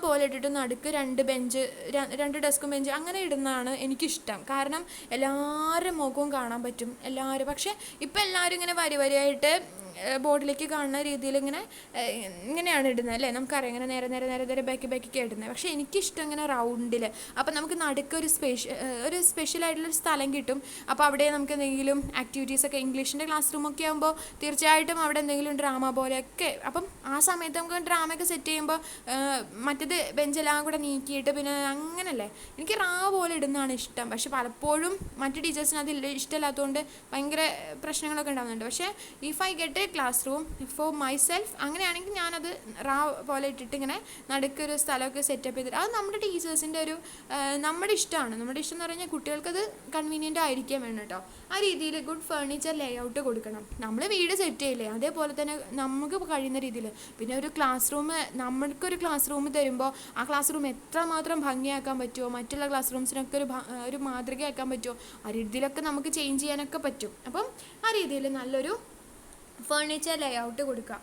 [SPEAKER 1] പോലെ ഇട്ടിട്ട് നടുക്ക് 2 ഡെസ്കും ബെഞ്ച് അങ്ങനെ ഇടുന്നതാണ് എനിക്കിഷ്ടം. കാരണം എല്ലാവരും മുഖവും കാണാൻ പറ്റും എല്ലാവരും. പക്ഷേ ഇപ്പം എല്ലാവരും ഇങ്ങനെ വരിയായിട്ട് ബോർഡിലേക്ക് കാണുന്ന രീതിയിൽ ഇങ്ങനെയാണ് ഇടുന്നത് അല്ലേ, നമുക്കറിയാം. ഇങ്ങനെ നേരെ ബാക്കിക്ക് ഇടുന്നത്. പക്ഷേ എനിക്കിഷ്ടം ഇങ്ങനെ റൗണ്ടിൽ. അപ്പം നമുക്ക് നടുക്ക് ഒരു സ്പെഷ്യലായിട്ടുള്ളൊരു സ്ഥലം കിട്ടും. അപ്പോൾ അവിടെ നമുക്ക് എന്തെങ്കിലും ആക്ടിവിറ്റീസൊക്കെ, ഇംഗ്ലീഷിൻ്റെ ക്ലാസ് റൂമൊക്കെ ആകുമ്പോൾ തീർച്ചയായിട്ടും അവിടെ എന്തെങ്കിലും ഡ്രാമ പോലെയൊക്കെ. അപ്പം ആ സമയത്ത് നമുക്ക് ഡ്രാമയൊക്കെ സെറ്റ് ചെയ്യുമ്പോൾ മറ്റേത് ബെഞ്ചെല്ലാം കൂടെ നീക്കിയിട്ട് പിന്നെ അങ്ങനല്ലേ, എനിക്ക് പോലെ ഇടുന്നതാണ് ഇഷ്ടം. പക്ഷെ പലപ്പോഴും മറ്റു ടീച്ചേഴ്സിന് അത് ഇഷ്ടമില്ലാത്തതുകൊണ്ട് ഭയങ്കര പ്രശ്നങ്ങളൊക്കെ ഉണ്ടാകുന്നുണ്ട്. പക്ഷേ if I get class room for myself, അങ്ങനെയാണെങ്കിൽ ഞാനത് പോലെ ഇട്ടിട്ട് ഇങ്ങനെ നടുക്കൊരു സ്ഥലമൊക്കെ സെറ്റപ്പ് ചെയ്തിട്ട്, അത് നമ്മുടെ ടീച്ചേഴ്സിൻ്റെ നമ്മുടെ ഇഷ്ടമാണ്. നമ്മുടെ ഇഷ്ടം എന്ന് പറഞ്ഞാൽ കുട്ടികൾക്കത് കൺവീനിയൻ്റ് ആയിരിക്കാൻ വേണം കേട്ടോ. ആ രീതിയിൽ ഗുഡ് ഫേർണിച്ചർ ലേ ഔട്ട് കൊടുക്കണം. നമ്മൾ വീട് സെറ്റ് ചെയ്യില്ലേ, അതേപോലെ തന്നെ നമുക്ക് കഴിയുന്ന രീതിയിൽ. പിന്നെ ഒരു ക്ലാസ് റൂം, നമ്മൾക്കൊരു ക്ലാസ് റൂം തരുമ്പോൾ ആ ക്ലാസ് റൂം എത്രമാത്രം ഭംഗിയാക്കാൻ പറ്റുമോ, മറ്റുള്ള ക്ലാസ് റൂംസിനൊക്കെ ഒരു മാതൃകയാക്കാൻ പറ്റുമോ, ആ രീതിയിലൊക്കെ നമുക്ക് ചേഞ്ച് ചെയ്യാനൊക്കെ പറ്റും. അപ്പം ആ രീതിയിൽ നല്ലൊരു ഫേർണിച്ചർ ലേ ഔട്ട് കൊടുക്കുക.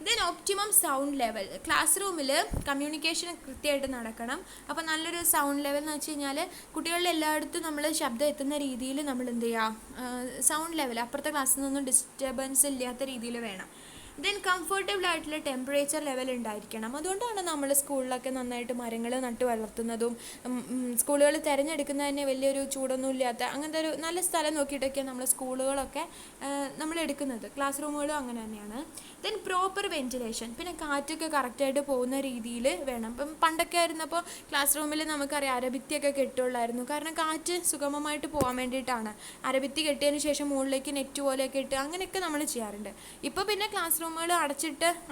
[SPEAKER 1] Then optimum sound level, class റൂമിൽ കമ്മ്യൂണിക്കേഷൻ കൃത്യമായിട്ട് നടക്കണം. അപ്പോൾ നല്ലൊരു സൗണ്ട് ലെവൽ എന്ന് വെച്ച് കഴിഞ്ഞാൽ കുട്ടികളുടെ എല്ലായിടത്തും നമ്മൾ ശബ്ദം എത്തുന്ന രീതിയിൽ നമ്മൾ എന്ത് ചെയ്യുക, സൗണ്ട് ലെവൽ അപ്പുറത്തെ ക്ലാസ്സിൽ നിന്നൊന്നും ഡിസ്റ്റർബൻസ് ഇല്ലാത്ത രീതിയിൽ വേണം. ദെൻ കംഫർട്ടബിൾ ആയിട്ടുള്ള ടെമ്പറേച്ചർ ലെവൽ ഉണ്ടായിരിക്കണം. അതുകൊണ്ടാണ് നമ്മൾ സ്കൂളിലൊക്കെ നന്നായിട്ട് മരങ്ങൾ നട്ട് വളർത്തുന്നതും സ്കൂളുകൾ തിരഞ്ഞെടുക്കുന്നത് തന്നെ വലിയൊരു ചൂടൊന്നും ഇല്ലാത്ത അങ്ങനത്തെ ഒരു നല്ല സ്ഥലം നോക്കിയിട്ടൊക്കെയാണ് നമ്മൾ സ്കൂളുകളൊക്കെ നമ്മൾ എടുക്കുന്നത്. ക്ലാസ് റൂമുകളും അങ്ങനെ തന്നെയാണ്. ദെൻ പ്രോപ്പർ വെന്റിലേഷൻ, പിന്നെ കാറ്റൊക്കെ കറക്റ്റായിട്ട് പോകുന്ന രീതിയിൽ വേണം. ഇപ്പം പണ്ടൊക്കെ ആയിരുന്നപ്പോൾ ക്ലാസ് റൂമിൽ നമുക്കറിയാം അരഭിത്തിയൊക്കെ കെട്ടുള്ളായിരുന്നു. കാരണം കാറ്റ് സുഗമമായിട്ട് പോകാൻ വേണ്ടിയിട്ടാണ്. അരഭിത്തി കെട്ടിയതിന് ശേഷം മുകളിലേക്ക് നെറ്റ് പോലെയൊക്കെ ഇട്ട് അങ്ങനെയൊക്കെ നമ്മൾ ചെയ്യാറുണ്ട്. ഇപ്പോൾ പിന്നെ ക്ലാസ് റൂമുകൾ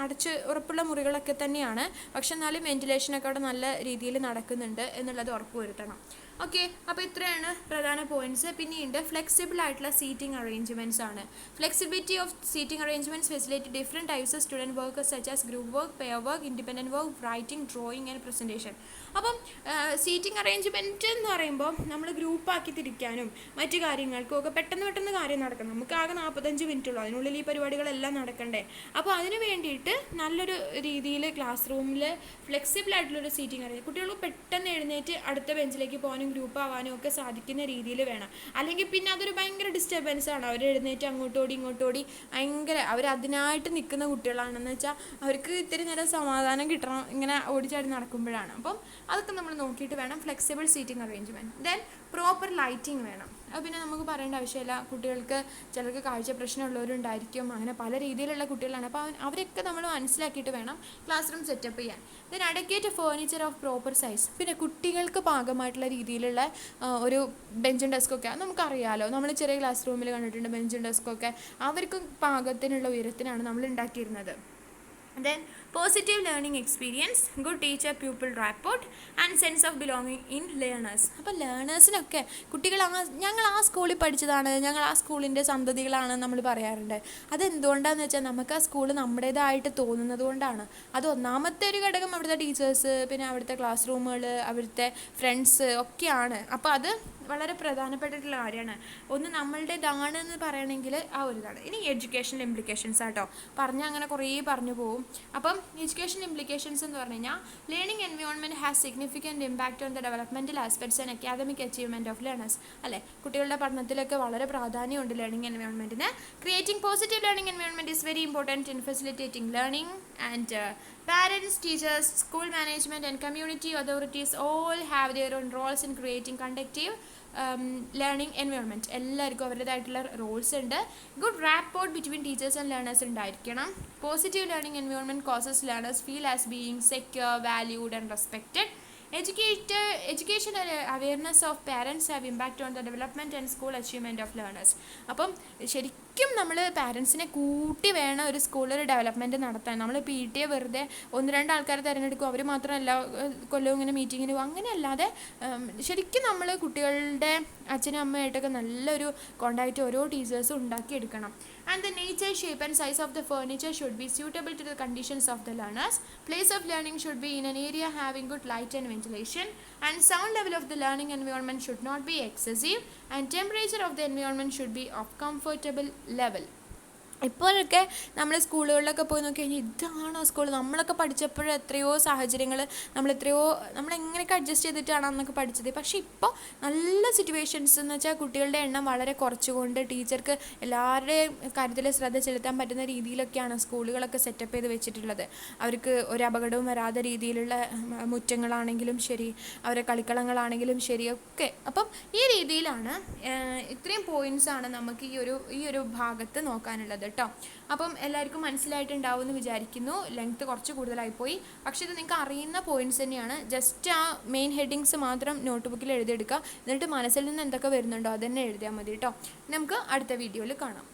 [SPEAKER 1] അടച്ച് ഉറപ്പുള്ള മുറികളൊക്കെ തന്നെയാണ്. പക്ഷെ എന്നാലും വെന്റിലേഷനൊക്കെ അവിടെ നല്ല രീതിയിൽ നടക്കുന്നുണ്ട് എന്നുള്ളത് ഉറപ്പ് വരുത്തണം. ഓക്കെ, അപ്പോൾ ഇത്രയാണ് പ്രധാന പോയിന്റ്സ്. പിന്നെയുണ്ട് ഫ്ലെക്സിബിൾ ആയിട്ടുള്ള സീറ്റിംഗ് അറേഞ്ച്മെൻറ്റ്സ് ആണ്. Flexibility of seating arrangements facility different types of student work such as group work, pair work, independent work, writing, drawing and presentation. അപ്പം സീറ്റിംഗ് അറേഞ്ച്മെൻറ്റ് എന്ന് പറയുമ്പോൾ നമ്മൾ ഗ്രൂപ്പാക്കി തിരിക്കാനും മറ്റു കാര്യങ്ങൾക്കും ഒക്കെ പെട്ടെന്ന് കാര്യം നടക്കണം. നമുക്ക് ആകെ 45 മിനിറ്റുള്ളൂ, അതിനുള്ളിൽ ഈ പരിപാടികളെല്ലാം നടക്കണ്ടേ. അപ്പോൾ അതിന് വേണ്ടിയിട്ട് നല്ലൊരു രീതിയിൽ ക്ലാസ് റൂമിൽ ഫ്ലെക്സിബിൾ ആയിട്ടുള്ളൊരു സീറ്റിംഗ് അറേഞ്ച്, കുട്ടികൾക്ക് പെട്ടെന്ന് എഴുന്നേറ്റ് അടുത്ത ബെഞ്ചിലേക്ക് പോകാനും ഗ്രൂപ്പ് ആവാനും ഒക്കെ സാധിക്കുന്ന രീതിയിൽ വേണം. അല്ലെങ്കിൽ പിന്നെ അതൊരു ഭയങ്കര ഡിസ്റ്റർബൻസ് ആണ്. അവർ എഴുന്നേറ്റ് ഇങ്ങോട്ടോടി ഭയങ്കര അതിനായിട്ട് നിൽക്കുന്ന കുട്ടികളാണെന്ന് വെച്ചാൽ അവർക്ക് ഇത്തിരി നേരം സമാധാനം കിട്ടണം ഇങ്ങനെ ഓടിച്ചാടി നടക്കുമ്പോഴാണ്. അപ്പം അതൊക്കെ നമ്മൾ നോക്കിയിട്ട് വേണം flexible seating arrangement. Then proper lighting വേണം. അത് പിന്നെ നമുക്ക് പറയേണ്ട ആവശ്യമില്ല. കുട്ടികൾക്ക് ചിലർക്ക് കാഴ്ച പ്രശ്നമുള്ളവരുണ്ടായിരിക്കും, അങ്ങനെ പല രീതിയിലുള്ള കുട്ടികളാണ്. അപ്പോൾ അവരൊക്കെ നമ്മൾ മനസ്സിലാക്കിയിട്ട് വേണം ക്ലാസ് റൂം സെറ്റപ്പ് ചെയ്യാൻ. Then അഡക്വേറ്റ് furniture of proper size, പിന്നെ കുട്ടികൾക്ക് പാകമായിട്ടുള്ള രീതിയിലുള്ള ഒരു ബെഞ്ചും ഡെസ്കൊക്കെ നമുക്കറിയാമല്ലോ. നമ്മൾ ചെറിയ ക്ലാസ് റൂമിൽ കണ്ടിട്ടുണ്ട് ബെഞ്ചും ഡെസ്കൊക്കെ, അവർക്ക് പാകത്തിനുള്ള ഉയരത്തിനാണ് നമ്മൾ ഉണ്ടാക്കിയിരുന്നത്. Then positive learning experience, good teacher pupil rapport and sense of belonging in learners. അപ്പോൾ ലേണേഴ്സിനൊക്കെ കുട്ടികൾ ഞങ്ങൾ ആ സ്കൂളിൽ പഠിച്ചതാണ്, ഞങ്ങൾ ആ സ്കൂളിൻ്റെ സന്തതികളാണ് നമ്മൾ പറയാറുണ്ട്. അതെന്തുകൊണ്ടാണെന്ന് വെച്ചാൽ നമുക്ക് ആ സ്കൂൾ നമ്മുടേതായിട്ട് തോന്നുന്നത് കൊണ്ടാണ്. അത് ഒന്നാമത്തെ ഒരു ഘടകം അവിടുത്തെ ടീച്ചേഴ്സ്, പിന്നെ അവിടുത്തെ ക്ലാസ് റൂമുകൾ, അവിടുത്തെ ഫ്രണ്ട്സ് ഒക്കെയാണ്. അപ്പോൾ അത് വളരെ പ്രധാനപ്പെട്ടിട്ടുള്ള കാര്യമാണ്. ഒന്ന് നമ്മളുടേതാണെന്ന് പറയണമെങ്കിൽ ആ ഒരു ഇതാണ്. ഇനി എഡ്യൂക്കേഷണൽ ഇംപ്ലിക്കേഷൻസ് ആട്ടോ, പറഞ്ഞാൽ അങ്ങനെ കുറേ പറഞ്ഞു പോകും. അപ്പം എഡ്യൂക്കേഷണൽ ഇംപ്ലിക്കേഷൻസ് എന്ന് പറഞ്ഞു കഴിഞ്ഞാൽ learning environment has significant impact on the developmental aspects and academic achievement of learners. അല്ലേ, കുട്ടികളുടെ പഠനത്തിലൊക്കെ വളരെ പ്രാധാന്യമുണ്ട് ലേണിംഗ് എൻവയോൺമെൻറ്റിന്. Creating positive learning environment is very important in facilitating learning and parents, teachers, school management and community authorities all have their own roles in creating conducive learning environment. എല്ലാവർക്കും അവരുടേതായിട്ടുള്ള roles ഉണ്ട്. Good rapport between teachers and learners ഉണ്ടായിരിക്കണം. Positive learning environment causes learners feel as being secure, valued and respected. Education and awareness of parents have impact on the development and school achievement of learners. അപ്പം ശരിക്കും നമ്മൾ പാരൻസിനെ കൂട്ടി വേണം ഒരു സ്കൂളിൽ development നടത്താൻ. നമ്മൾ PTA വെറുതെ 1-2 ആൾക്കാരെ തിരഞ്ഞെടുക്കും, അവർ മാത്രമല്ല കൊല്ലവും ഇങ്ങനെ മീറ്റിങ്ങിന് പോകും, അങ്ങനെയല്ലാതെ ശരിക്കും നമ്മൾ കുട്ടികളുടെ അച്ഛനും അമ്മയായിട്ടൊക്കെ നല്ലൊരു കോണ്ടാക്റ്റ് ഓരോ ടീച്ചേഴ്സും ഉണ്ടാക്കിയെടുക്കണം. And the nature, shape and size of the furniture should be suitable to the conditions of the learners. Place of learning should be in an area having good light and ventilation, and sound level of the learning environment should not be excessive, and temperature of the environment should be of comfortable level. ഇപ്പോഴൊക്കെ നമ്മൾ സ്കൂളുകളിലൊക്കെ പോയി നോക്കി കഴിഞ്ഞാൽ ഇതാണോ school, നമ്മളൊക്കെ പഠിച്ചപ്പോൾ എത്രയോ സാഹചര്യങ്ങൾ നമ്മളെങ്ങനെയൊക്കെ അഡ്ജസ്റ്റ് ചെയ്തിട്ടാണ് അന്നൊക്കെ പഠിച്ചത്. പക്ഷേ ഇപ്പോൾ നല്ല സിറ്റുവേഷൻസ് എന്ന് വെച്ചാൽ കുട്ടികളുടെ എണ്ണം വളരെ കുറച്ചുകൊണ്ട് ടീച്ചർക്ക് എല്ലാവരുടെയും കാര്യത്തിൽ ശ്രദ്ധ ചെലുത്താൻ പറ്റുന്ന രീതിയിലൊക്കെയാണ് സ്കൂളുകളൊക്കെ സെറ്റപ്പ് ചെയ്ത് വെച്ചിട്ടുള്ളത്. അവർക്ക് ഒരു അപകടവും വരാത്ത രീതിയിലുള്ള മുറ്റങ്ങളാണെങ്കിലും ശരി, അവരുടെ കളിക്കളങ്ങളാണെങ്കിലും ശരിയൊക്കെ. അപ്പം ഈ രീതിയിലാണ് ഇത്രയും പോയിൻറ്റ്സാണ് നമുക്ക് ഈ ഒരു ഭാഗത്ത് നോക്കാനുള്ളത് കേട്ടോ. അപ്പം എല്ലാവർക്കും മനസ്സിലായിട്ടുണ്ടാവും എന്ന് വിചാരിക്കുന്നു. ലെങ്ത്ത് കുറച്ച് കൂടുതലായിപ്പോയി, പക്ഷേ ഇത് നിങ്ങൾക്ക് അറിയുന്ന പോയിൻറ്റ്സ് തന്നെയാണ്. ജസ്റ്റ് ആ മെയിൻ ഹെഡിങ്സ് മാത്രം നോട്ട് ബുക്കിൽ എഴുതിയെടുക്കുക, എന്നിട്ട് മനസ്സിൽ നിന്ന് എന്തൊക്കെ വരുന്നുണ്ടോ അത് തന്നെ എഴുതിയാൽ മതി കേട്ടോ. നമുക്ക് അടുത്ത വീഡിയോയിൽ കാണാം.